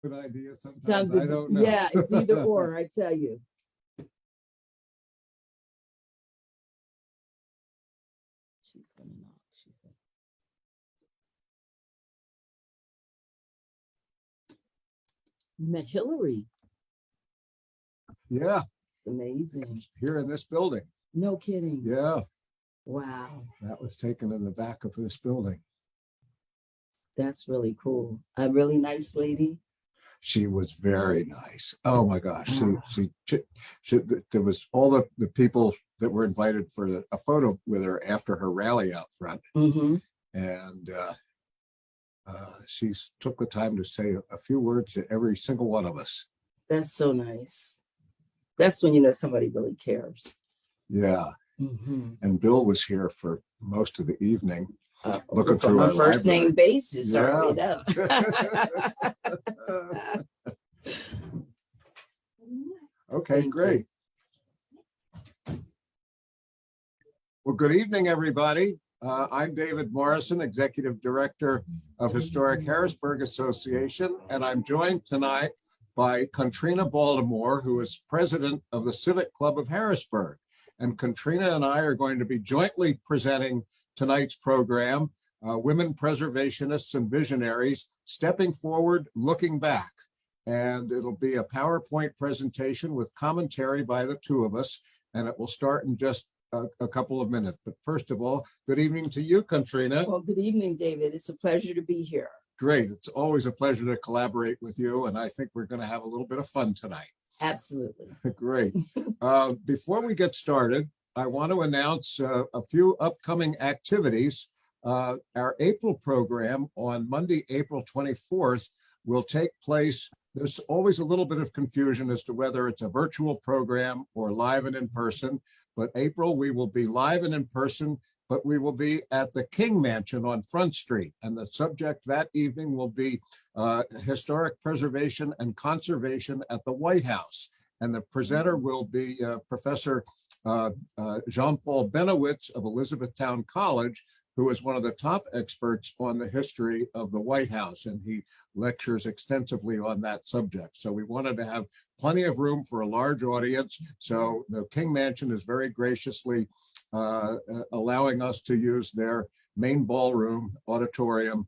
Good idea sometimes. Sometimes I it's, don't know. yeah, it's either or, I tell you. She's gonna knock, she said. You met Hillary. Yeah, It's amazing. here in this building. No kidding. Yeah, Wow. that was taken in the back of this building. That's really cool. A really nice lady. She was very nice. Oh my gosh. Ah. There was all the people that were invited for a photo with her after her rally out front. Mm-hmm. And she took the time to say a few words to every single one of us. That's so nice. That's when you know somebody really cares. Yeah. Mm-hmm. And Bill was here for most of the evening. Looking Look, through on our a first library. name basis, Yeah. already know. Okay, Thank great. Well, good evening, everybody. I'm David Morrison, Executive Director of Historic Harrisburg Association, and I'm joined tonight by Katrina Baltimore, who is President of the Civic Club of Harrisburg. And Katrina and I are going to be jointly presenting tonight's program, Women Preservationists and Visionaries, Stepping Forward, Looking Back. And it'll be a PowerPoint presentation with commentary by the two of us, and it will start in just a couple of minutes. But first of all, good evening to you, Katrina. Well, good evening, David. It's a pleasure to be here. Great. It's always a pleasure to collaborate with you, and I think we're going to have a little bit of fun tonight. Absolutely. Great. Before we get started, I want to announce a few upcoming activities. Our April program on Monday, April 24th, will take place. There's always a little bit of confusion as to whether it's a virtual program or live and in person, but April, we will be live and in person, but we will be at the King Mansion on Front Street. And the subject that evening will be historic preservation and conservation at the White House. And the presenter will be Professor Jean-Paul Benowitz of Elizabethtown College, who is one of the top experts on the history of the White House, and he lectures extensively on that subject. So we wanted to have plenty of room for a large audience. So the King Mansion is very graciously allowing us to use their main ballroom auditorium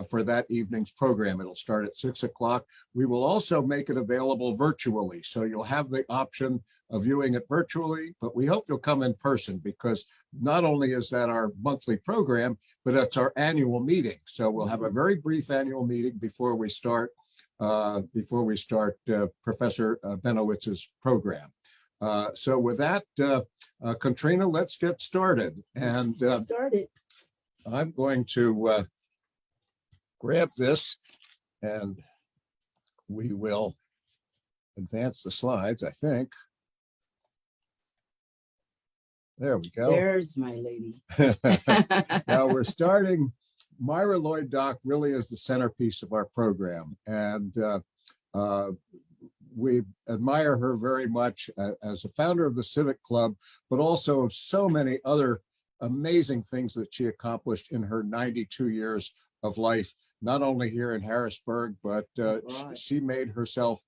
for that evening's program. It'll start at 6 o'clock. We will also make it available virtually. So you'll have the option of viewing it virtually, but we hope you'll come in person, because not only is that our monthly program, but it's our annual meeting. So we'll have a very brief annual meeting before we start Professor Benowitz's program. So with that, Katrina, let's get started. And I'm going to grab this, and we will advance the slides, I think. There we go. There's my lady. Now we're starting. Myra Lloyd Dock really is the centerpiece of our program, and we admire her very much as a founder of the Civic Club, but also of so many other amazing things that she accomplished in her 92 years of life, not only here in Harrisburg, but she made herself,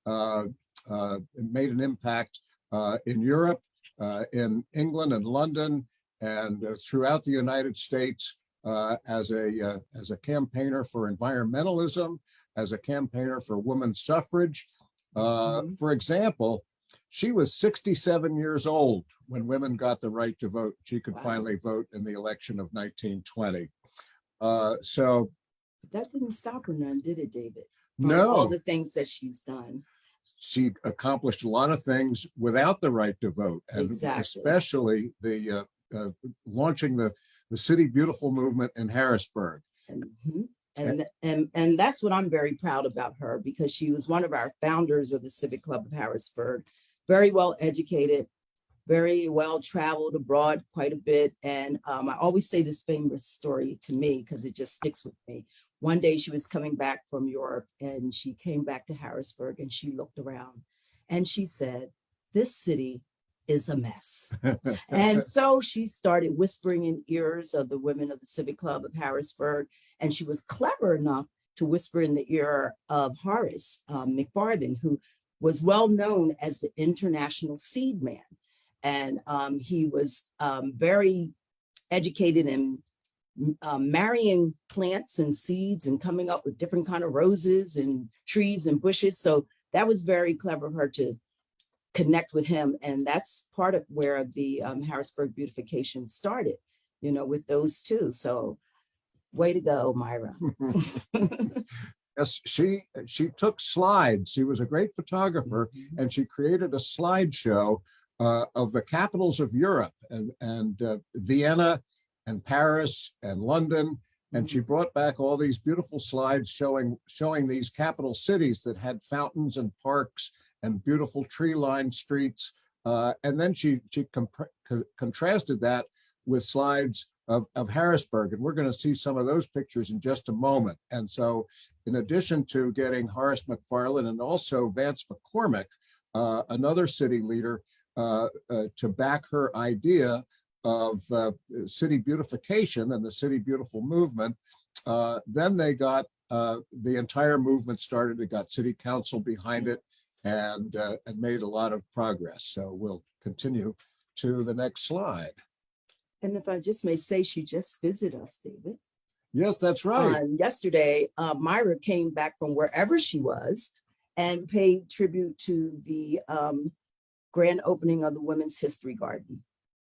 made an impact in Europe, in England and London, and throughout the United States as a campaigner for environmentalism, as a campaigner for women's suffrage. For example, she was 67 years old when women got the right to vote. She could finally vote in the election of 1920. So that didn't stop her none, did it, David? No. All the things that she's done. She accomplished a lot of things without the right to vote, and especially the launching the City Beautiful movement in Harrisburg. And that's what I'm very proud about her, because she was one of our founders of the Civic Club of Harrisburg, very well educated, very well traveled abroad quite a bit. And I always say this famous story to me because it just sticks with me. One day she was coming back from Europe, and she came back to Harrisburg, and she looked around and she said, "This city is a mess." And so she started whispering in ears of the women of the Civic Club of Harrisburg, and she was clever enough to whisper in the ear of Horace McFarland, who was well known as the international seed man. And he was very educated in marrying plants and seeds and coming up with different kind of roses and trees and bushes. So that was very clever of her to connect with him. And that's part of where the Harrisburg beautification started, you know, with those two. So way to go, Myra. Yes, she took slides. She was a great photographer, and she created a slideshow of the capitals of Europe and Vienna and Paris and London. And she brought back all these beautiful slides showing these capital cities that had fountains and parks and beautiful tree-lined streets. And then she contrasted that with slides of Harrisburg. And we're going to see some of those pictures in just a moment. And so in addition to getting Horace McFarland and also Vance McCormick, another city leader, to back her idea of city beautification and the City Beautiful movement, then they got the entire movement started. They got city council behind it and made a lot of progress. So we'll continue to the next slide. And if I just may say, she just visited us, David. Yes, that's right. Yesterday, Myra came back from wherever she was and paid tribute to the grand opening of the Women's History Garden.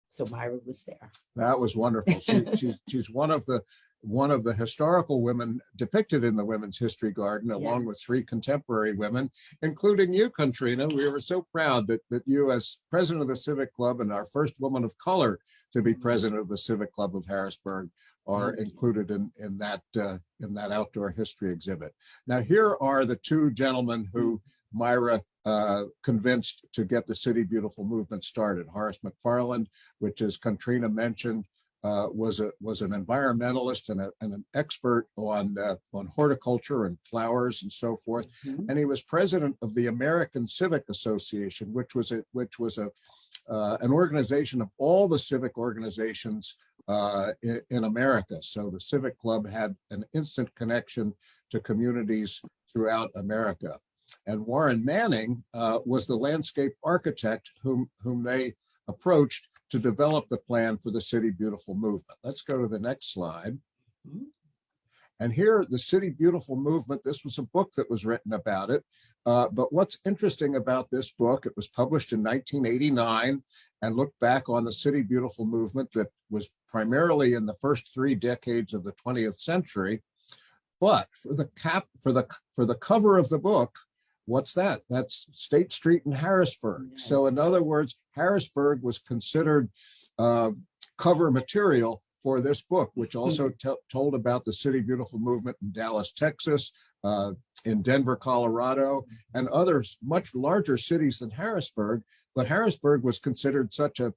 So Myra was there. That was wonderful. She's one of the historical women depicted in the Women's History Garden, along with three contemporary women, including you, Katrina. We were so proud that you, as president of the Civic Club and our first woman of color to be president of the Civic Club of Harrisburg, are included in that outdoor history exhibit. Now, here are the two gentlemen who Myra convinced to get the City Beautiful movement started. Horace McFarland, which, as Katrina mentioned, was an environmentalist and an expert on horticulture and flowers and so forth. And he was president of the American Civic Association, which was an organization of all the civic organizations in America. So the Civic Club had an instant connection to communities throughout America. And Warren Manning was the landscape architect whom they approached to develop the plan for the City Beautiful movement. Let's go to the next slide. And here, the City Beautiful movement, this was a book that was written about it. But what's interesting about this book, it was published in 1989 and looked back on the City Beautiful movement that was primarily in the first 3 decades of the 20th century. But for the cover of the book, what's that? That's State Street in Harrisburg. Yes. So in other words, Harrisburg was considered cover material for this book, which also told about the City Beautiful movement in Dallas, Texas, in Denver, Colorado, and others much larger cities than Harrisburg. But Harrisburg was considered such a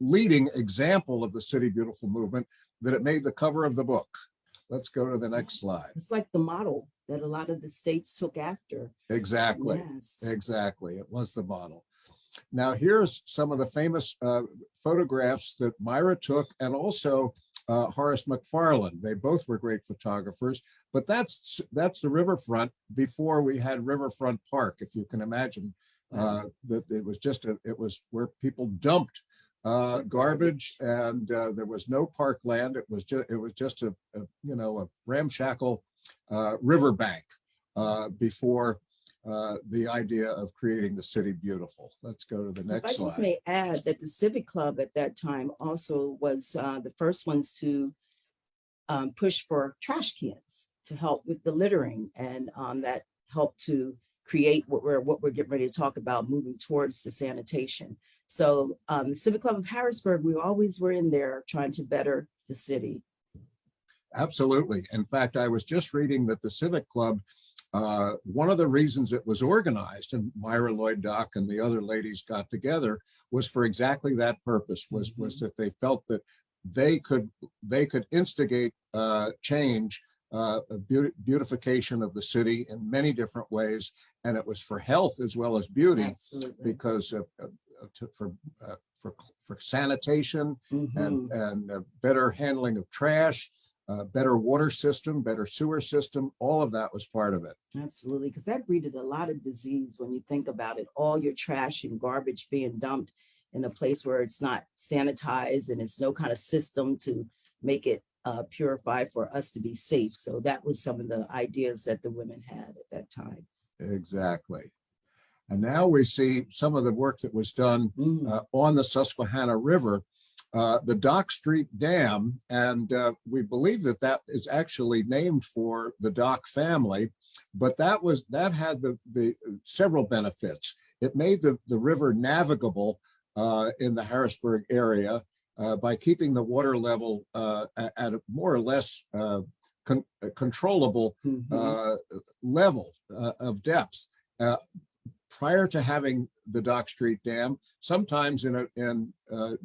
leading example of the City Beautiful movement that it made the cover of the book. Let's go to the next slide. It's like the model that a lot of the states took after. Exactly. Yes. Exactly. It was the model. Now, here's some of the famous photographs that Myra took, and also Horace McFarland. They both were great photographers, but that's the riverfront before we had Riverfront Park, if you can imagine. That it was where people dumped garbage, and there was no parkland. It was just a ramshackle riverbank before the idea of creating the City Beautiful. Let's go to the next slide. I just may add that the Civic Club at that time also was the first ones to push for trash cans to help with the littering, and that helped to create what we're getting ready to talk about, moving towards the sanitation. So the Civic Club of Harrisburg, we always were in there trying to better the city. Absolutely. In fact, I was just reading that the Civic Club, one of the reasons it was organized, and Myra Lloyd Dock and the other ladies got together, was for exactly that purpose, was that they felt that they could instigate change, beautification of the city in many different ways. And it was for health as well as beauty. Absolutely. Because for sanitation and better handling of trash, better water system, better sewer system. All of that was part of it. Absolutely, because that breeded a lot of disease when you think about it. All your trash and garbage being dumped in a place where it's not sanitized and it's no kind of system to make it purify for us to be safe. So that was some of the ideas that the women had at that time. Exactly. And now we see some of the work that was done on the Susquehanna River, the Dock Street Dam, and we believe that that is actually named for the Dock family, but that had the several benefits. It made the river navigable in the Harrisburg area by keeping the water level at a more or less controllable level of depth. Prior to having the Dock Street Dam, sometimes in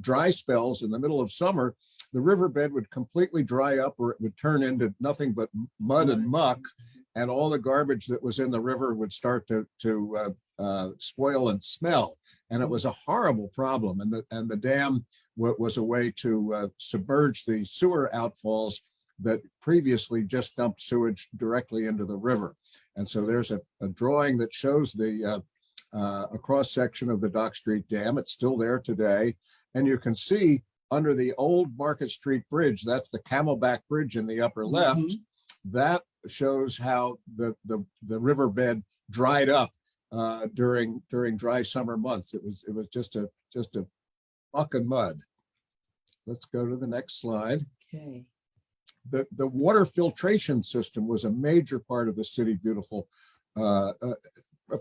dry spells in the middle of summer, the riverbed would completely dry up, or it would turn into nothing but mud and muck, and all the garbage that was in the river would start to spoil and smell. And it was a horrible problem. And the dam was a way to submerge the sewer outfalls that previously just dumped sewage directly into the river. And so there's a drawing that shows a cross section of the Dock Street Dam. It's still there today. And you can see under the old Market Street Bridge, that's the Camelback Bridge in the upper left, that shows how the riverbed dried up during dry summer months. It was just a muck and mud. Let's go to the next slide. Okay. The water filtration system was a major part of the City Beautiful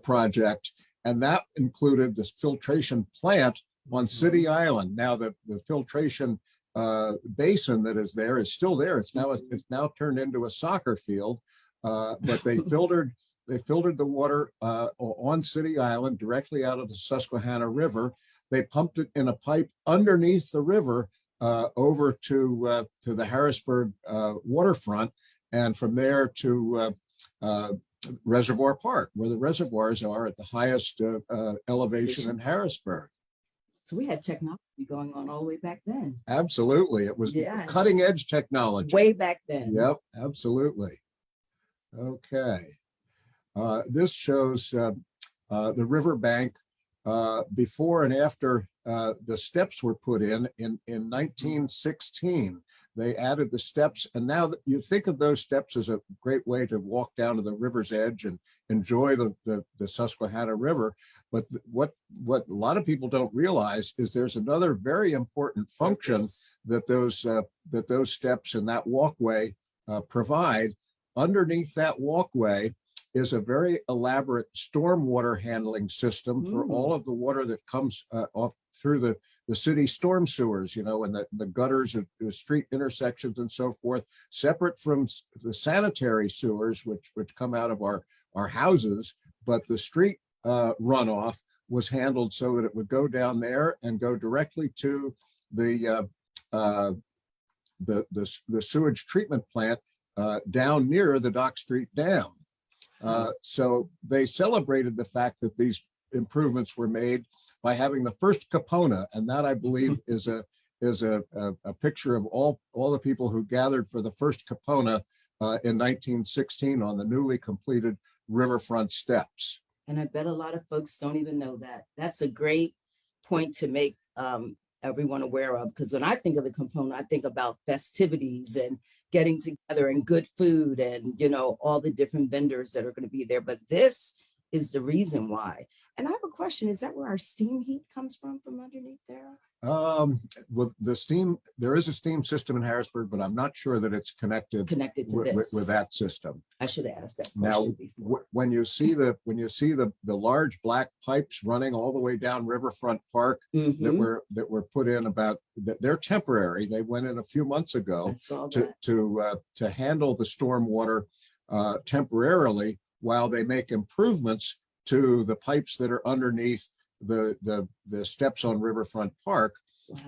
project, and that included this filtration plant on City Island. Now the filtration basin that is there is still there. It's now turned into a soccer field, but they filtered the water on City Island directly out of the Susquehanna River. They pumped it in a pipe underneath the river over to the Harrisburg waterfront, and from there to Reservoir Park, where the reservoirs are at the highest elevation in Harrisburg. So we had technology going on all the way back then. Absolutely. It was cutting edge technology. Way back then. Yep, absolutely. Okay. This shows the riverbank before and after the steps were put in 1916. They added the steps, and now that you think of those steps as a great way to walk down to the river's edge and enjoy the Susquehanna River. But what a lot of people don't realize is there's another very important function that those steps and that walkway provide. Underneath that walkway is a very elaborate stormwater handling system for all of the water that comes off through the city storm sewers, and the gutters of the street intersections and so forth, separate from the sanitary sewers, which come out of our houses. But the street runoff was handled so that it would go down there and go directly to the sewage treatment plant down near the Dock Street Dam. So they celebrated the fact that these improvements were made by having the first Capona, and that, I believe, is a picture of all the people who gathered for the first Capona in 1916 on the newly completed riverfront steps. And I bet a lot of folks don't even know that. That's a great point to make everyone aware of, because when I think of the Capona, I think about festivities and getting together and good food and, all the different vendors that are going to be there. But this is the reason why. And I have a question. Is that where our steam heat comes from underneath there? Well, there is a steam system in Harrisburg, but I'm not sure that it's connected to this. With that system. I should have asked that question now before. When you see the large black pipes running all the way down Riverfront Park that were put in they're temporary. They went in a few months ago to handle the storm water temporarily while they make improvements to the pipes that are underneath the steps on Riverfront Park.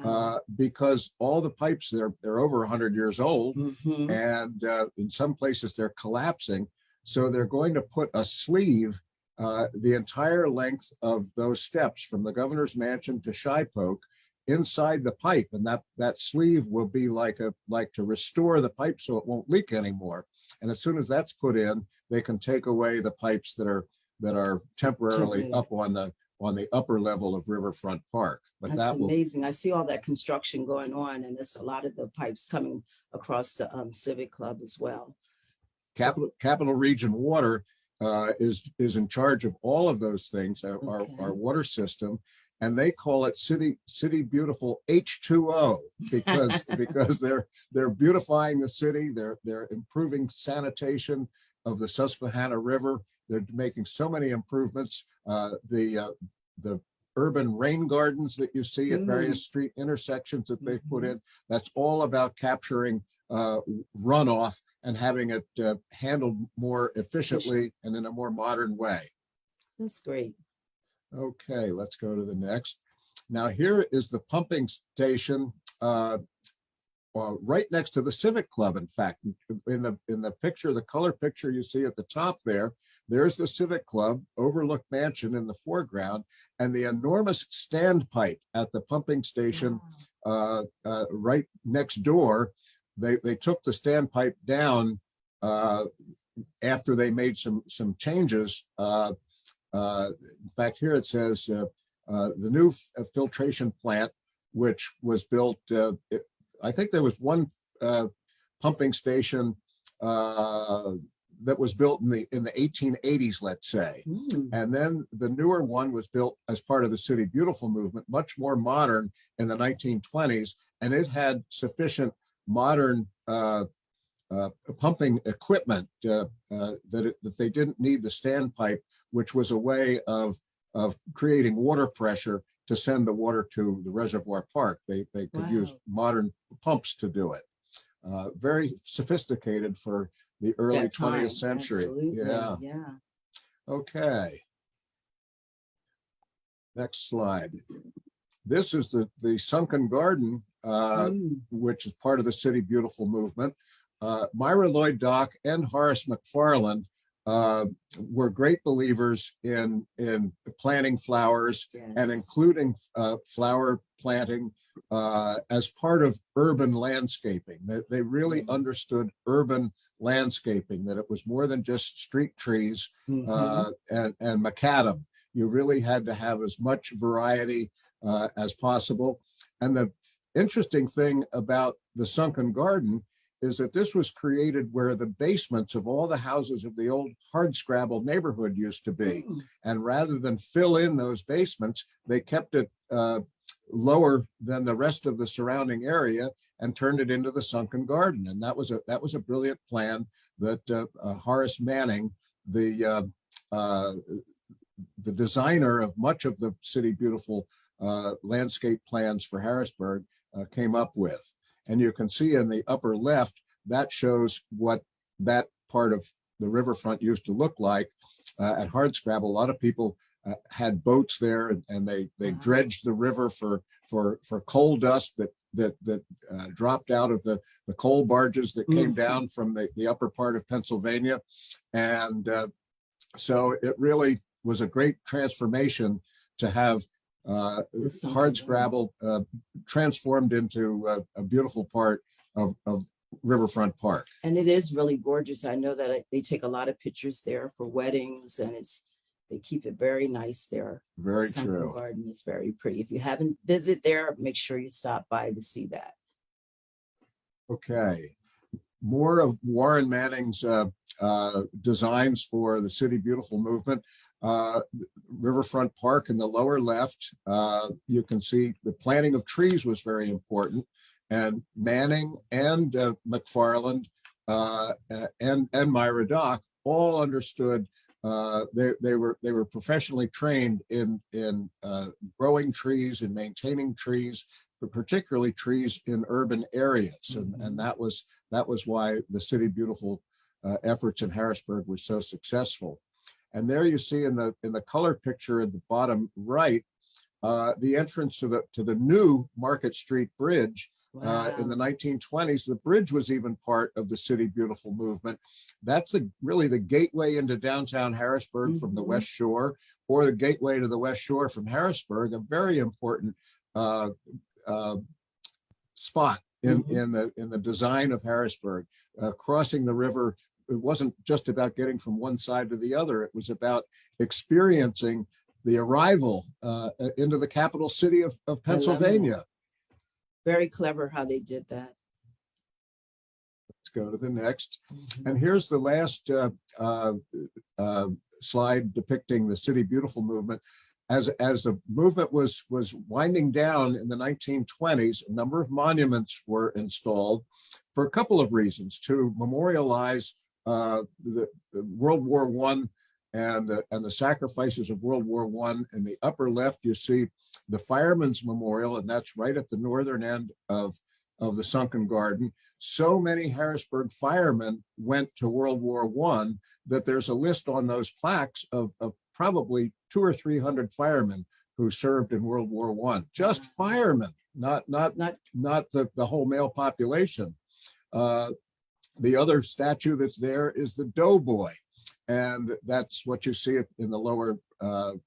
Wow. Because all the pipes, they're over 100 years old, and in some places they're collapsing. So they're going to put a sleeve the entire length of those steps from the governor's mansion to Shipoke, inside the pipe, and that sleeve will be like to restore the pipe so it won't leak anymore. And as soon as that's put in, they can take away the pipes that are temporarily up on the upper level of Riverfront Park. But That's that will amazing. I see all that construction going on, and there's a lot of the pipes coming across the Civic Club as well. Capital Region Water is in charge of all of those things, Okay. our water system, and they call it City Beautiful H2O because they're beautifying the city, they're improving sanitation of the Susquehanna River. They're making so many improvements. The urban rain gardens that you see at various street intersections that they've put in, that's all about capturing runoff and having it handled more efficiently and in a more modern way. That's great. Okay, let's go to the next. Now here is the pumping station right next to the Civic Club. In fact, in the picture, the color picture you see at the top there's the Civic Club, overlook mansion in the foreground, and the enormous standpipe at the pumping station right next door. They took the standpipe down after they made some changes. In fact, here it says the new filtration plant, which was built. I think there was one pumping station that was built in the 1880s, let's say, and then the newer one was built as part of the City Beautiful movement, much more modern, in the 1920s, and it had sufficient modern pumping equipment that they didn't need the standpipe, which was a way of creating water pressure to send the water to the reservoir park. They could use modern pumps to do it. Very sophisticated for the early 20th century. Absolutely. Yeah. Okay. Next slide. This is the sunken garden, which is part of the City Beautiful movement. Myra Lloyd Dock and Horace McFarland were great believers in planting flowers and including flower planting as part of urban landscaping. They really understood urban landscaping, that it was more than just street trees and macadam. You really had to have as much variety as possible. And the interesting thing about the sunken garden is that this was created where the basements of all the houses of the old hardscrabble neighborhood used to be. And rather than fill in those basements, they kept it lower than the rest of the surrounding area and turned it into the sunken garden. And that was a brilliant plan that Horace Manning, the designer of much of the City Beautiful landscape plans for Harrisburg, came up with. And you can see in the upper left, that shows what that part of the riverfront used to look like. At Hardscrabble, a lot of people had boats there, and they dredged the river for coal dust that dropped out of the coal barges that came down from the upper part of Pennsylvania. And so it really was a great transformation to have Hardscrabble transformed into a beautiful part of Riverfront Park. And it is really gorgeous. I know that they take a lot of pictures there for weddings, and they keep it very nice there. Very Sunken true. Garden is very pretty. If you haven't visited there, make sure you stop by to see that. Okay. More of Warren Manning's designs for the City Beautiful movement. Riverfront Park in the lower left, you can see the planting of trees was very important. And Manning and McFarland and Myra Dock all understood. They were professionally trained in growing trees and maintaining trees, but particularly trees in urban areas, and that was why the City Beautiful efforts in Harrisburg were so successful. And there you see in the color picture at the bottom right, the entrance to the new Market Street Bridge. In the 1920s, the bridge was even part of the City Beautiful movement. That's really the gateway into downtown Harrisburg from the West Shore, or the gateway to the West Shore from Harrisburg, a very important spot in the design of Harrisburg. Crossing the river, it wasn't just about getting from one side to the other. It was about experiencing the arrival into the capital city of Pennsylvania. Very clever how they did that. Let's go to the next. And here's the last slide depicting the City Beautiful movement. As the movement was winding down in the 1920s, a number of monuments were installed for a couple of reasons: to memorialize the World War I and the sacrifices of World War I. In the upper left, you see the Firemen's Memorial, and that's right at the northern end of the sunken garden. So many Harrisburg firemen went to World War I that there's a list on those plaques of probably 200 or 300 firemen who served in World War I. Just firemen, not the whole male population. The other statue that's there is the Doughboy, and that's what you see in the lower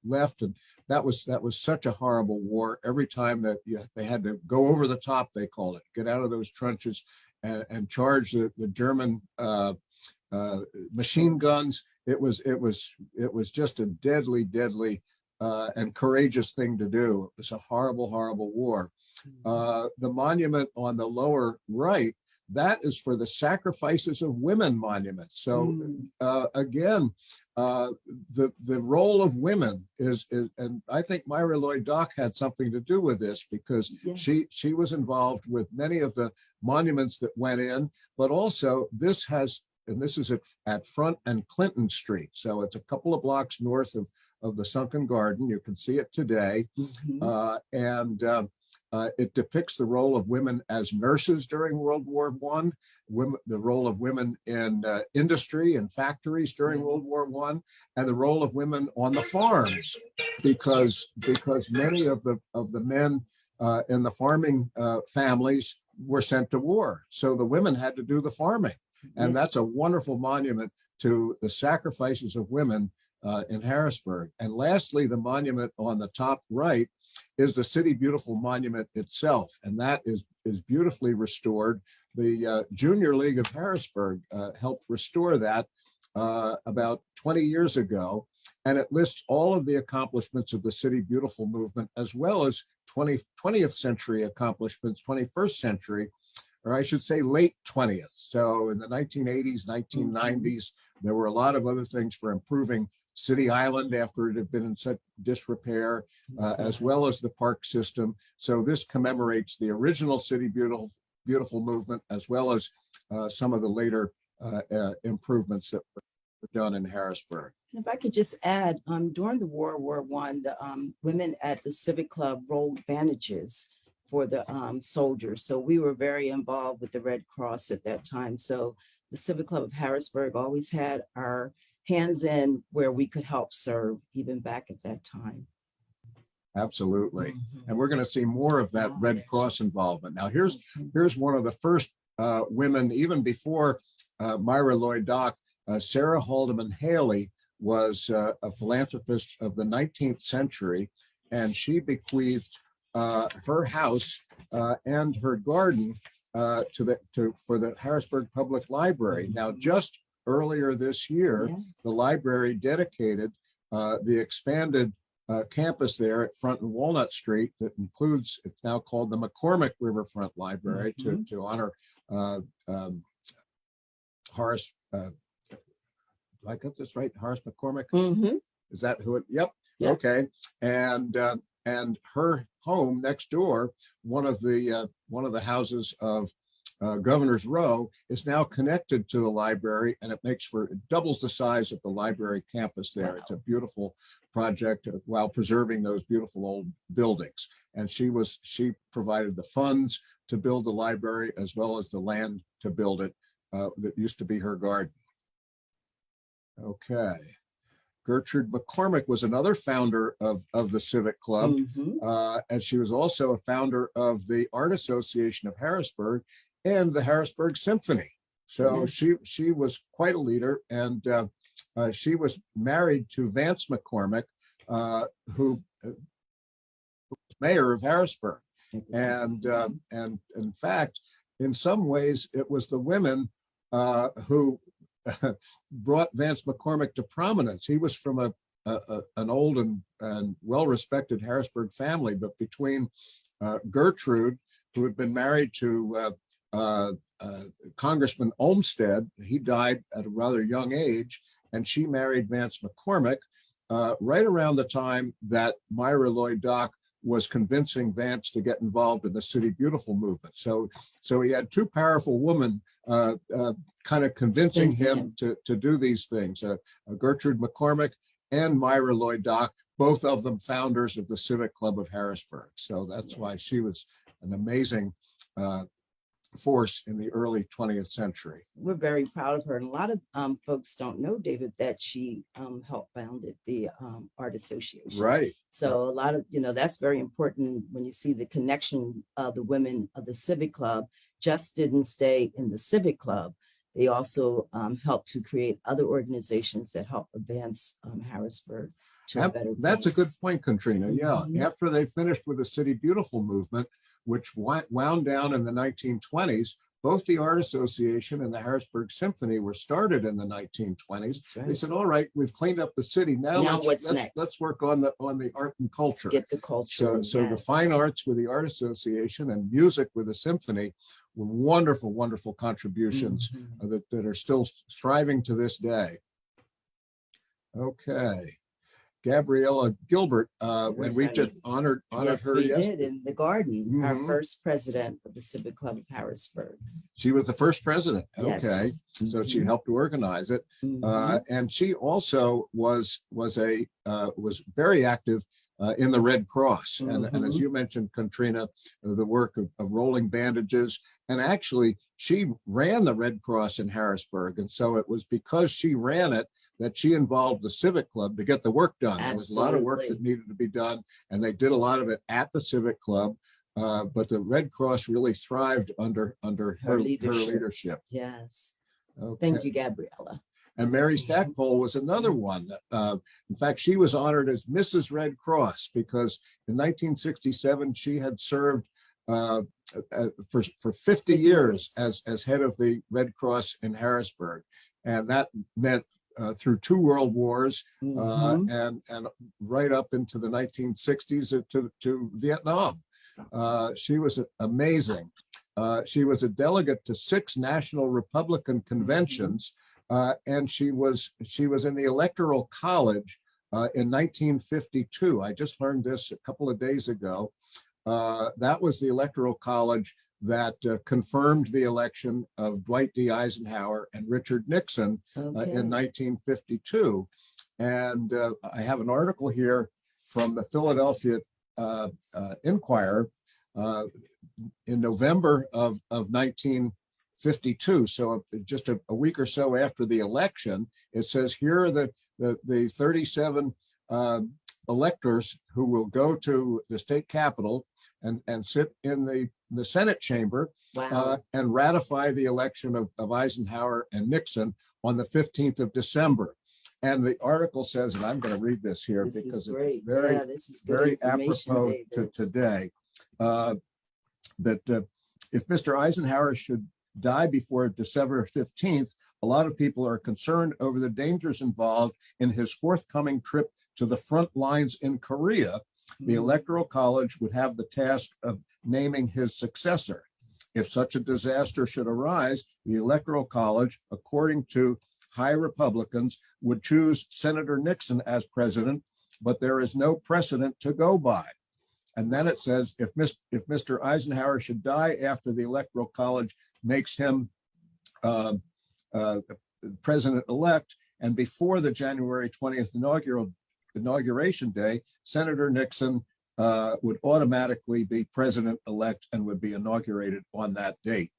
left. And that was such a horrible war. Every time that they had to go over the top, they called it, get out of those trenches and charge the German machine guns. It was just a deadly and courageous thing to do. It was a horrible war. The monument on the lower right, that is for the Sacrifices of Women monument. So again, the role of women is, and I think Myra Lloyd Dock had something to do with this, because she was involved with many of the monuments that went in, but also this is at Front and Clinton Street. So it's a couple of blocks north of the sunken garden. You can see it today. It depicts the role of women as nurses during World War I, the role of women in industry and factories during World War I, and the role of women on the farms, because many of the men in the farming families were sent to war. So the women had to do the farming. And that's a wonderful monument to the sacrifices of women in Harrisburg. And lastly, the monument on the top right is the City Beautiful monument itself, and that is beautifully restored. The Junior League of Harrisburg helped restore that about 20 years ago, and it lists all of the accomplishments of the City Beautiful movement, as well as 20th century accomplishments, 21st century, or I should say late 20th. So in the 1980s, 1990s, there were a lot of other things for improving City Island after it had been in such disrepair, as well as the park system. So this commemorates the original City Beautiful movement, as well as some of the later improvements that were done in Harrisburg. If I could just add, during the World War I, the women at the Civic Club rolled bandages for the soldiers. So we were very involved with the Red Cross at that time. So the Civic Club of Harrisburg always had our hands in where we could help serve, even back at that time. Absolutely. And we're going to see more of that Red Cross involvement. Now, here's one of the first women, even before Myra Lloyd Dock. Sarah Haldeman Haley was a philanthropist of the 19th century, and she bequeathed her house and her garden for the Harrisburg Public Library. Now, just earlier this year, the library dedicated the expanded campus there at Front and Walnut Street that includes, it's now called the McCormick Riverfront Library, to honor Horace, I got this right, Horace McCormick? Is that who it, yep. Okay. And her home next door, one of the houses of Governor's Row, is now connected to the library, and it doubles the size of the library campus there. Wow. It's a beautiful project while preserving those beautiful old buildings. And she provided the funds to build the library, as well as the land to build it that used to be her garden. Okay. Gertrude McCormick was another founder of the Civic Club, and she was also a founder of the Art Association of Harrisburg and the Harrisburg Symphony. So she was quite a leader, and she was married to Vance McCormick, who was mayor of Harrisburg. And in fact, in some ways, it was the women who brought Vance McCormick to prominence. He was from an old and well-respected Harrisburg family, but between Gertrude, who had been married to Congressman Olmsted, he died at a rather young age, and she married Vance McCormick right around the time that Myra Lloyd Dock was convincing Vance to get involved in the City Beautiful movement. So he had two powerful women kind of convincing him to do these things. Gertrude McCormick and Myra Lloyd Dock, both of them founders of the Civic Club of Harrisburg. So that's why she was an amazing force in the early 20th century. We're very proud of her. And a lot of folks don't know, David, that she helped founded the Art Association. Right. So a lot of, that's very important when you see the connection of the women of the Civic Club just didn't stay in the Civic Club. They also helped to create other organizations that help advance Harrisburg to a better place. That's a good point, Katrina. Yeah. After they finished with the City Beautiful movement, which wound down in the 1920s, both the Art Association and the Harrisburg Symphony were started in the 1920s. Right. They said, all right, we've cleaned up the city. Now what's next? Let's work on the art and culture. Get the culture. So the fine arts with the Art Association and music with the symphony were wonderful, wonderful contributions that are still thriving to this day. Okay. Gabriella Gilbert, and we just honored her yesterday. Yes, we did in the garden, our first president of the Civic Club of Harrisburg. She was the first president. Yes. Okay, so she helped to organize it, and she also was very active in the Red Cross, and as you mentioned, Katrina, the work of rolling bandages, and actually she ran the Red Cross in Harrisburg, and so it was because she ran it that she involved the Civic Club to get the work done. There was a lot of work that needed to be done, and they did a lot of it at the Civic Club. But the Red Cross really thrived under her leadership. Yes. Okay. Thank you, Gabriella. And Mary Stackpole was another one. In fact, she was honored as Mrs. Red Cross because in 1967 she had served for 50 years as head of the Red Cross in Harrisburg, and that meant through 2 world wars and right up into the 1960s to Vietnam. She was amazing. She was a delegate to 6 national Republican conventions, and she was in the Electoral College in 1952. I just learned this a couple of days ago. That was the Electoral College that confirmed the election of Dwight D. Eisenhower and Richard Nixon in 1952. And I have an article here from the Philadelphia Inquirer in November of 1952. So just a week or so after the election, it says here are the 37 electors who will go to the state capitol and sit in the Senate chamber and ratify the election of Eisenhower and Nixon on the 15th of December. And the article says, and I'm going to read this here because it's very apropos to today, that if Mr. Eisenhower should die before December 15th, a lot of people are concerned over the dangers involved in his forthcoming trip to the front lines in Korea. The Electoral College would have the task of naming his successor. If such a disaster should arise, the Electoral College, according to high Republicans, would choose Senator Nixon as president, but there is no precedent to go by. And then it says, if Mr. Eisenhower should die after the Electoral College makes him president-elect, and before the January 20th inauguration day, Senator Nixon would automatically be president-elect and would be inaugurated on that date.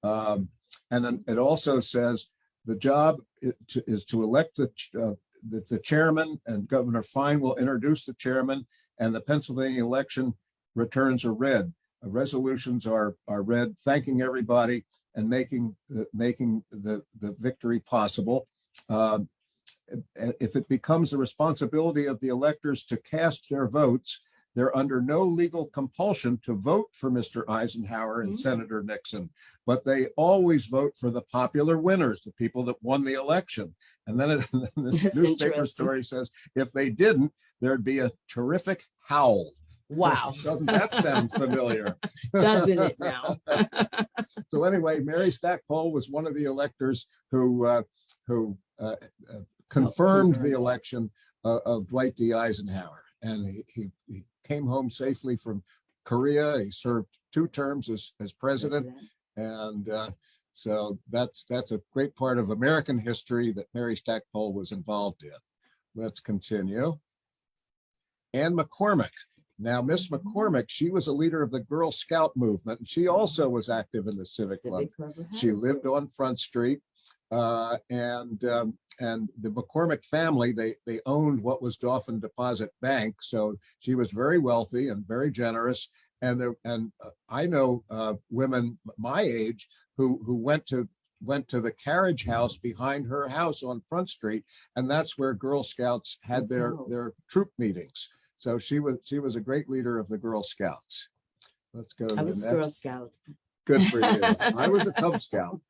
And then it also says the job is to elect the chairman, and Governor Fine will introduce the chairman, and the Pennsylvania election returns are read. Resolutions are read, thanking everybody and making the victory possible. If it becomes the responsibility of the electors to cast their votes, they're under no legal compulsion to vote for Mr. Eisenhower and Mhm. Senator Nixon, but they always vote for the popular winners, the people that won the election. And then this That's newspaper interesting. story says if they didn't, there'd be a terrific howl. Wow. Doesn't that sound familiar? Doesn't it now? So anyway, Mary Stackpole was one of the electors who confirmed the election of Dwight D. Eisenhower, and he came home safely from Korea. He served 2 terms as president, and so that's a great part of American history that Mary Stackpole was involved in. Let's continue. Anne McCormick. Now, Miss McCormick, she was a leader of the Girl Scout movement, and she also was active in the Civic Club. She lived on Front Street, and the McCormick family, they owned what was Dauphin Deposit Bank, so she was very wealthy and very generous. And I know women my age who went to the carriage house behind her house on Front Street, and that's where Girl Scouts had their troop meetings. So she was a great leader of the Girl Scouts. Let's go to I the was next. Girl Scout. Good for you. I was a Cub Scout.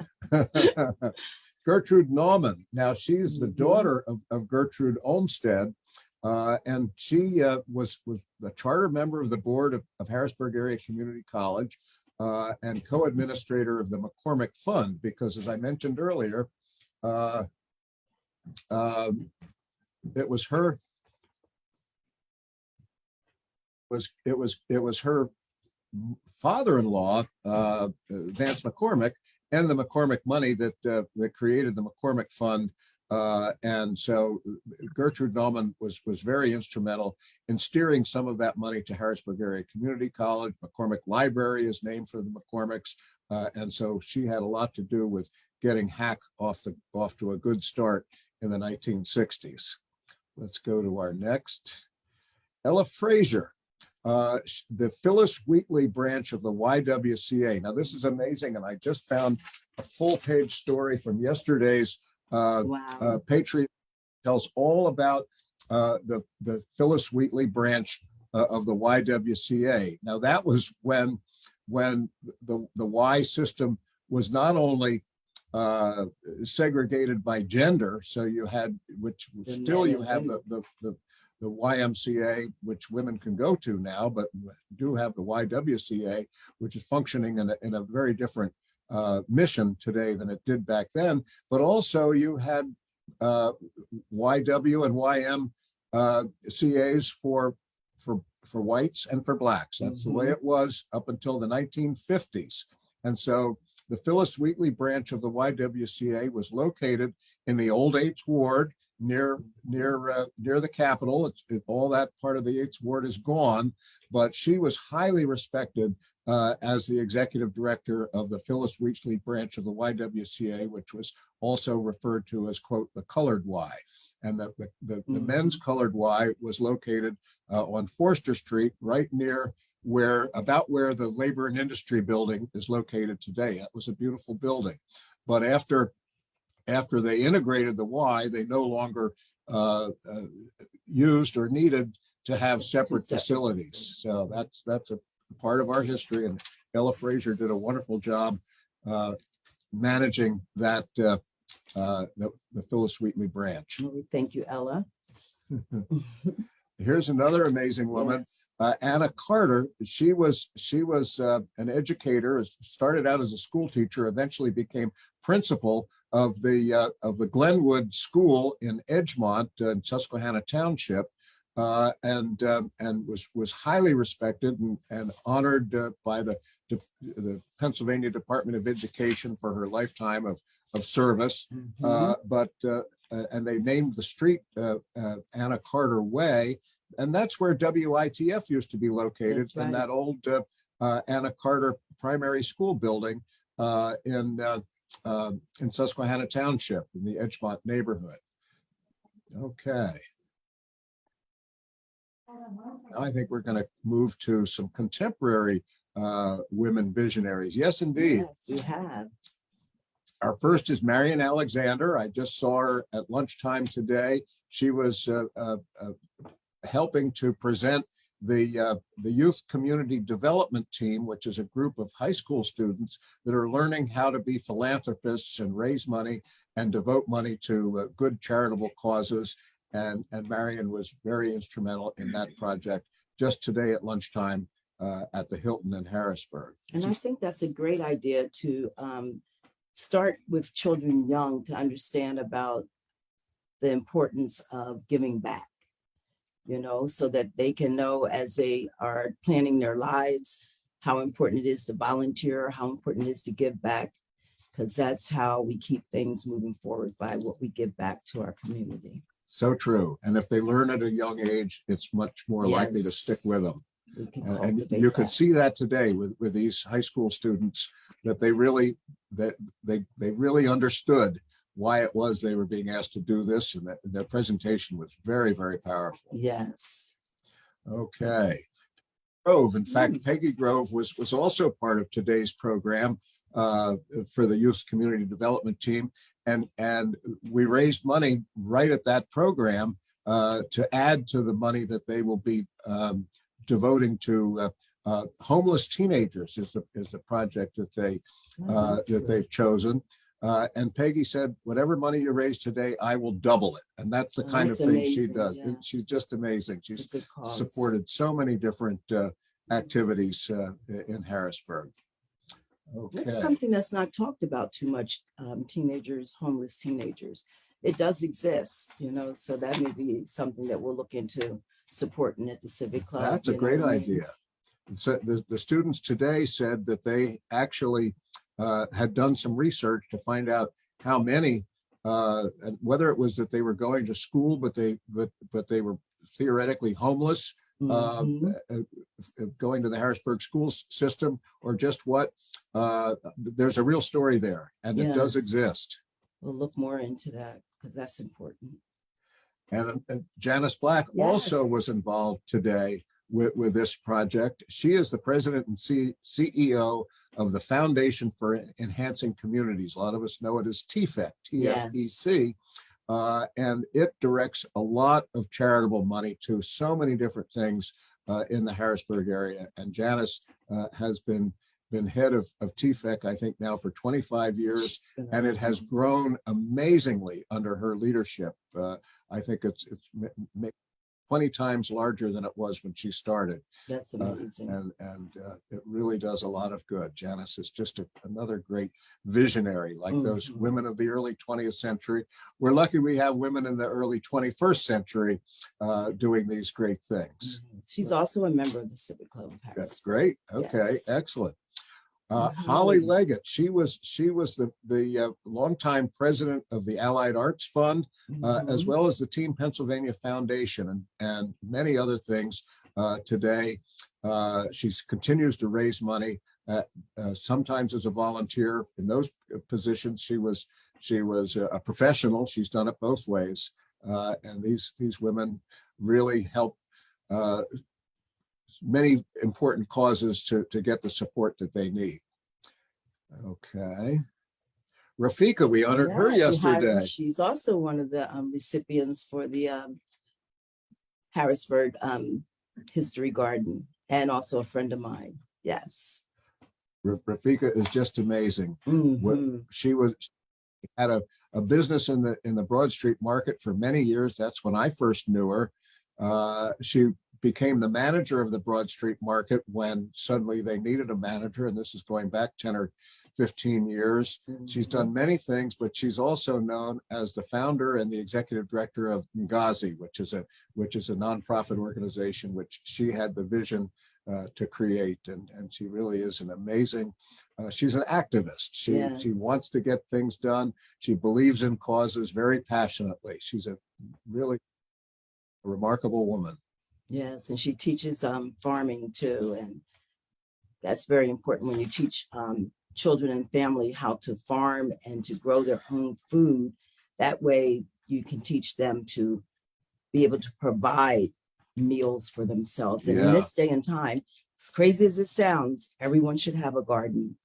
Gertrude Nauman. Now she's the daughter of Gertrude Olmsted, and she was a charter member of the board of Harrisburg Area Community College and co-administrator of the McCormick Fund, because as I mentioned earlier, it was her. It was her father-in-law, Vance McCormick, and the McCormick money that created the McCormick Fund. And so Gertrude Nauman was very instrumental in steering some of that money to Harrisburg Area Community College. McCormick Library is named for the McCormicks. And so she had a lot to do with getting HAC off to a good start in the 1960s. Let's go to our next. Ella Frazier. The Phyllis Wheatley branch of the YWCA. Now, this is amazing, and I just found a full-page story from yesterday's Patriot. Tells all about the Phyllis Wheatley branch of the YWCA. Now, that was when the Y system was not only segregated by gender, so you had, you have the YMCA, which women can go to now, but do have the YWCA, which is functioning in a very different mission today than it did back then. But also you had YW and YM CAs for whites and for blacks. That's the way it was up until the 1950s. And so the Phyllis Wheatley branch of the YWCA was located in the old 8th Ward, near the Capitol. All that part of the 8th Ward is gone, but she was highly respected as the executive director of the Phyllis Wheatley branch of the YWCA, which was also referred to as, quote, the colored Y. And the men's colored Y was located on Forster Street, right near where the Labor and Industry building is located today. That was a beautiful building. But after they integrated the Y, they no longer used or needed to have separate facilities. So that's a part of our history, and Ella Frazier did a wonderful job managing that the Phyllis Wheatley branch. Thank you, Ella. Here's another amazing woman, Anna Carter. She was an educator, started out as a school teacher, eventually became principal of the Glenwood School in Edgemont in Susquehanna Township, and was highly respected and honored by the Pennsylvania Department of Education for her lifetime of service. And they named the street Anna Carter Way, and that's where WITF used to be located, in that old Anna Carter Primary School building in Susquehanna Township in the Edgemont neighborhood. Okay. I think we're going to move to some contemporary women visionaries. Yes, indeed. Yes, we have. Our first is Marian Alexander. I just saw her at lunchtime today. She was helping to present the youth community development team, which is a group of high school students that are learning how to be philanthropists and raise money and devote money to good charitable causes. And Marion was very instrumental in that project just today at lunchtime at the Hilton in Harrisburg. And I think that's a great idea to start with children young to understand about the importance of giving back, you know, so that they can know as they are planning their lives, how important it is to volunteer, how important it is to give back, because that's how we keep things moving forward, by what we give back to our community. So true. And if they learn at a young age, it's much more likely to stick with them. And you could see that today with these high school students, that they really understood why it was they were being asked to do this, and that their presentation was very, very powerful. Yes. Okay. Grove, in fact, Peggy Grove was also part of today's program for the youth community development team, and we raised money right at that program to add to the money that they will be devoting to homeless teenagers is the project that they've chosen. And Peggy said, whatever money you raise today, I will double it. And that's the kind of thing she does. Yeah. She's just amazing. She's supported so many different activities in Harrisburg. Okay. That's something that's not talked about too much, teenagers, homeless teenagers. It does exist, you know, so that may be something that we'll look into supporting at the Civic Club. That's a great idea. So the students today said that they actually had done some research to find out how many, whether it was that they were going to school, but they were theoretically homeless, going to the Harrisburg school system, or just what. There's a real story there, and it does exist. We'll look more into that because that's important. And Janice Black also was involved today with this project. She is the president and CEO of the Foundation for Enhancing Communities. A lot of us know it as TFEC, TFEC. And it directs a lot of charitable money to so many different things in the Harrisburg area. And Janice has been head of TFEC, I think now for 25 years, and it has grown amazingly under her leadership. I think it's 20 times larger than it was when she started. That's amazing. And it really does a lot of good. Janice is just another great visionary, like those women of the early 20th century. We're lucky we have women in the early 21st century doing these great things. She's also a member of the Civic Club of Harrisburg. That's great. Okay, excellent. Holly Leggett, she was the longtime president of the Allied Arts Fund, as well as the Team Pennsylvania Foundation and many other things today. She continues to raise money, sometimes as a volunteer. In those positions, she was a professional. She's done it both ways, and these women really help many important causes to get the support that they need. Okay. Rafika, we honored her yesterday. She's also one of the recipients for the Harrisburg History Garden, and also a friend of mine. Yes. Rafika is just amazing. She had a business in the Broad Street Market for many years. That's when I first knew her. She became the manager of the Broad Street Market when suddenly they needed a manager, and this is going back 10 or 15 years. She's done many things, but she's also known as the founder and the executive director of Ngazi, which is a nonprofit organization which she had the vision to create, and she really is an amazing. She's an activist. She wants to get things done. She believes in causes very passionately. She's a really remarkable woman. Yes, and she teaches farming too, and that's very important when you teach children and family how to farm and to grow their own food. That way you can teach them to be able to provide meals for themselves. And in this day and time, as crazy as it sounds, everyone should have a garden.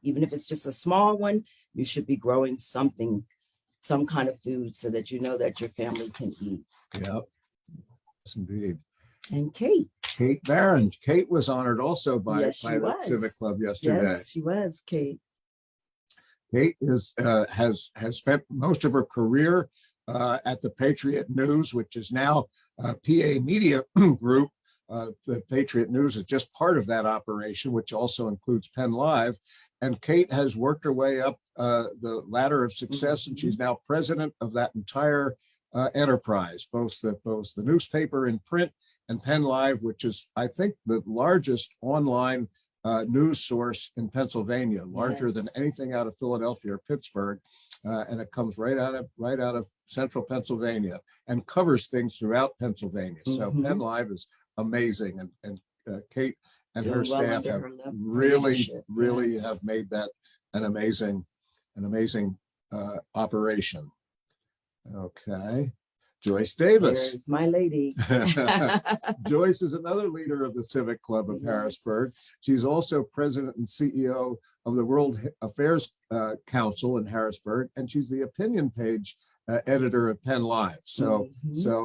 Even if it's just a small one, you should be growing something, some kind of food, so that you know that your family can eat. Yeah, yes, indeed. And Kate. Kate Barron. Kate was honored also by Yes, she the was. Civic Club yesterday. Yes, she was, Kate. Kate has spent most of her career at the Patriot News, which is now PA Media Group. The Patriot News is just part of that operation, which also includes Penn Live. And Kate has worked her way up the ladder of success, and she's now president of that entire enterprise, both the newspaper in print and Penn Live, which is, I think, the largest online news source in Pennsylvania, larger than anything out of Philadelphia or Pittsburgh, and it comes right out of central Pennsylvania and covers things throughout Pennsylvania. So Penn Live is amazing, and Kate and her staff have really have made that an amazing operation. Okay. Joyce Davis. There's my lady. Joyce is another leader of the Civic Club of Harrisburg. She's also president and CEO of the World Affairs Council in Harrisburg, and she's the opinion page editor at Penn Live. So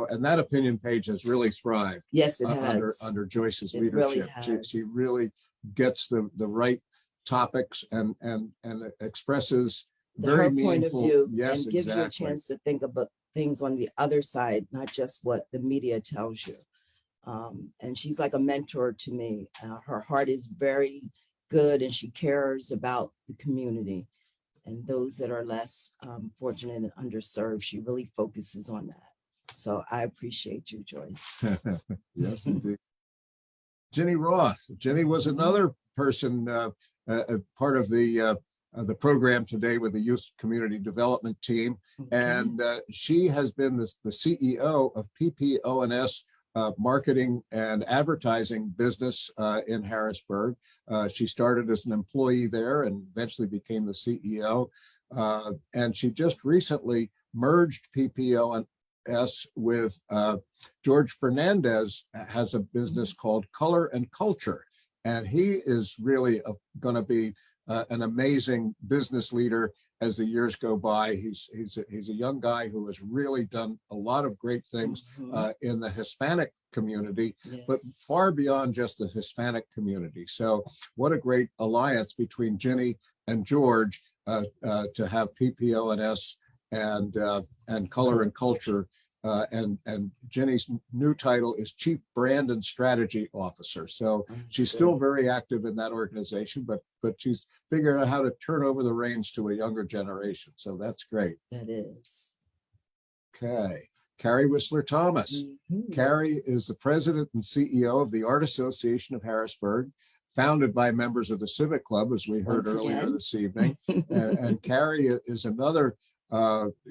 and that opinion page has really thrived. Yes, it has. Under Joyce's leadership. She really gets the right topics and expresses very meaningful point of view, yes, and gives exactly. you a chance to think about things on the other side, not just what the media tells you. And she's like a mentor to me. Her heart is very good, and she cares about the community and those that are less fortunate and underserved. She really focuses on that. So I appreciate you, Joyce. Yes, indeed. Jenny Roth. Jenny was another person, part of the program today with the Youth Community Development Team. And she has been the CEO of PPONS marketing and advertising business in Harrisburg. She started as an employee there and eventually became the CEO. And she just recently merged PPONS with George Fernandez, has a business called Color and Culture. And he is really going to be an amazing business leader as the years go by. He's a young guy who has really done a lot of great things in the Hispanic community, but far beyond just the Hispanic community. So what a great alliance between Jenny and George to have PPONS and Color and Culture. And Jenny's new title is Chief Brand and Strategy Officer. So she's still very active in that organization, but she's figuring out how to turn over the reins to a younger generation. So that's great. That is. Okay. Carrie Whistler Thomas. Carrie is the president and CEO of the Art Association of Harrisburg, founded by members of the Civic Club, as we heard earlier this evening. And Carrie is another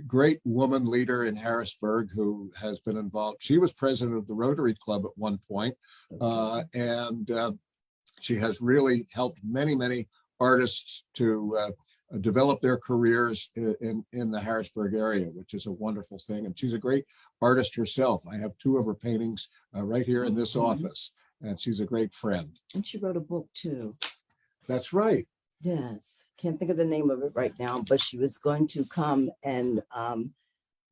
great woman leader in Harrisburg who has been involved. She was president of the Rotary Club at one point, and she has really helped many artists to develop their careers in the Harrisburg area, which is a wonderful thing. And she's a great artist herself. I have two of her paintings right here in this office, and she's a great friend. And she wrote a book too. That's right. Yes, can't think of the name of it right now, but she was going to come and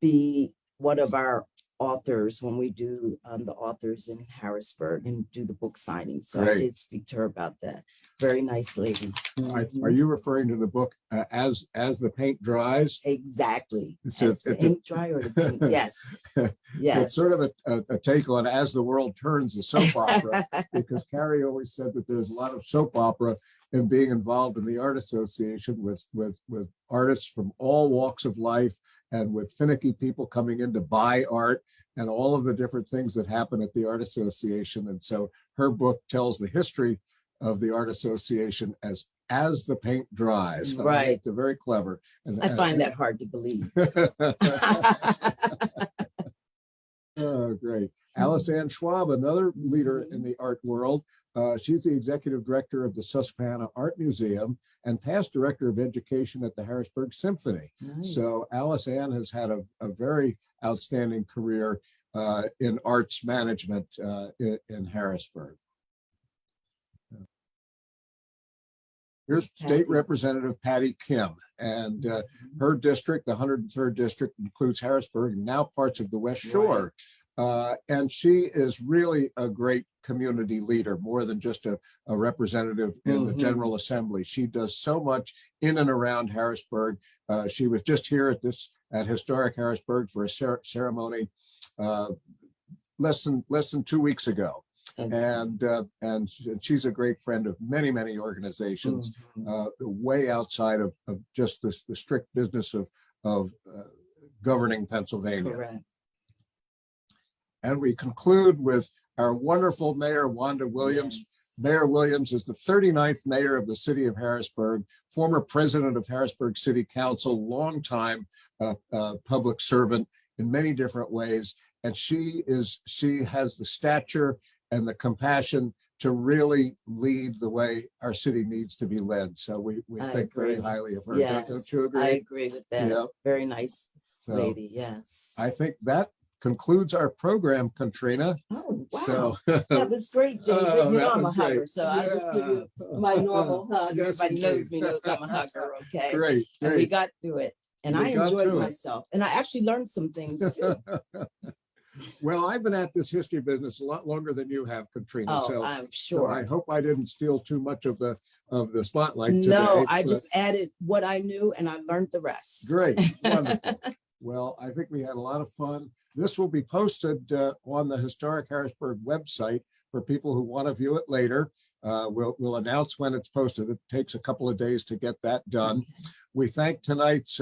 be one of our authors when we do the authors in Harrisburg and do the book signing. So I did speak to her about that. Very nice lady. Are you referring to the book as the paint dries? Exactly. It's the ink dry or the paint? Yes. Yes. It's sort of a take on As the World Turns, the soap opera, because Carrie always said that there's a lot of soap opera in being involved in the Art Association with artists from all walks of life, and with finicky people coming in to buy art and all of the different things that happen at the Art Association. And so her book tells the history of the Art Association as the paint dries. Right. They're very clever. And I find that hard to believe. Oh, great. Alice Ann Schwab, another leader in the art world. She's the executive director of the Susquehanna Art Museum and past director of education at the Harrisburg Symphony. Nice. So Alice Ann has had a very outstanding career in arts management in Harrisburg. Here's State Representative Patty Kim, and her district, the 103rd district, includes Harrisburg and now parts of the West Shore. And she is really a great community leader, more than just a representative in the General Assembly. She does so much in and around Harrisburg. She was just here at Historic Harrisburg for a ceremony less than 2 weeks ago. And she's a great friend of many organizations, way outside of just the strict business of governing Pennsylvania. Correct. And we conclude with our wonderful Mayor, Wanda Williams. Yes. Mayor Williams is the 39th mayor of the city of Harrisburg, former president of Harrisburg City Council, longtime public servant in many different ways. And she has the stature and the compassion to really lead the way our city needs to be led. So we think very highly of her. Yes, Don't you agree? I agree with that. Yeah. Very nice So lady. Yes. I think that concludes our program, Katrina. Oh, wow. So That was great, David. Oh, You that know I'm a was great. hugger, so I just give you my normal hug. Yes, Everybody knows indeed. me, knows I'm a hugger, okay? Great, And we great. got through it. And We I got enjoyed through it. myself. And I actually learned some things too. Well, I've been at this history business a lot longer than you have, Katrina. Oh, So, I'm so I sure. hope I didn't steal too much of the spotlight today. No, I but just added what I knew and I learned the rest. great, wonderful. Well, I think we had a lot of fun. This will be posted on the Historic Harrisburg website for people who want to view it later. We'll announce when it's posted. It takes a couple of days to get that done. We thank tonight's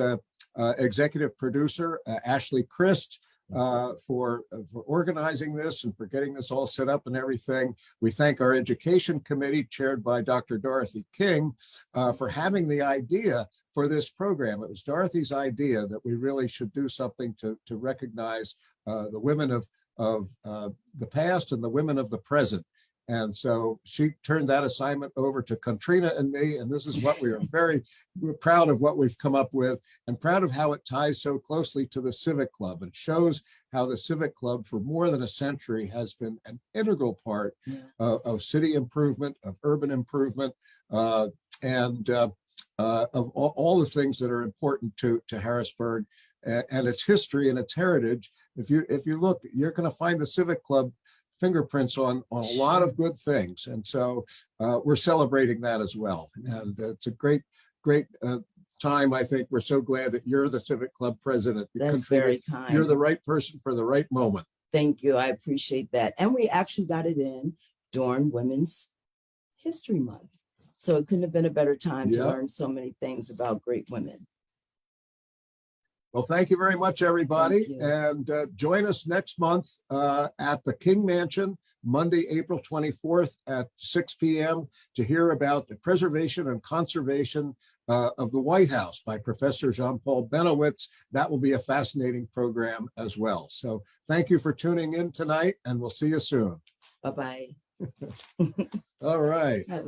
executive producer, Ashley Christ, for organizing this and for getting this all set up and everything. We thank our education committee chaired by Dr. Dorothy King for having the idea for this program. It was Dorothy's idea that we really should do something to recognize the women of the past and the women of the present. And so she turned that assignment over to Katrina and me, and this is what we're proud of what we've come up with, and proud of how it ties so closely to the Civic Club and shows how the Civic Club for more than a century has been an integral part of city improvement, of urban improvement, and of all the things that are important to Harrisburg and its history and its heritage. If you look, you're going to find the Civic Club fingerprints on a lot of good things. And so we're celebrating that as well. And it's a great time. I think we're so glad that you're the Civic Club president. That's very kind. You're the right person for the right moment. Thank you. I appreciate that. And we actually got it in during Women's History Month. So it couldn't have been a better time to learn so many things about great women. Well, thank you very much, everybody. And join us next month at the King Mansion, Monday, April 24th at 6 p.m. to hear about the preservation and conservation of the White House by Professor Jean-Paul Benowitz. That will be a fascinating program as well. So thank you for tuning in tonight, and we'll see you soon. Bye-bye. All right. That was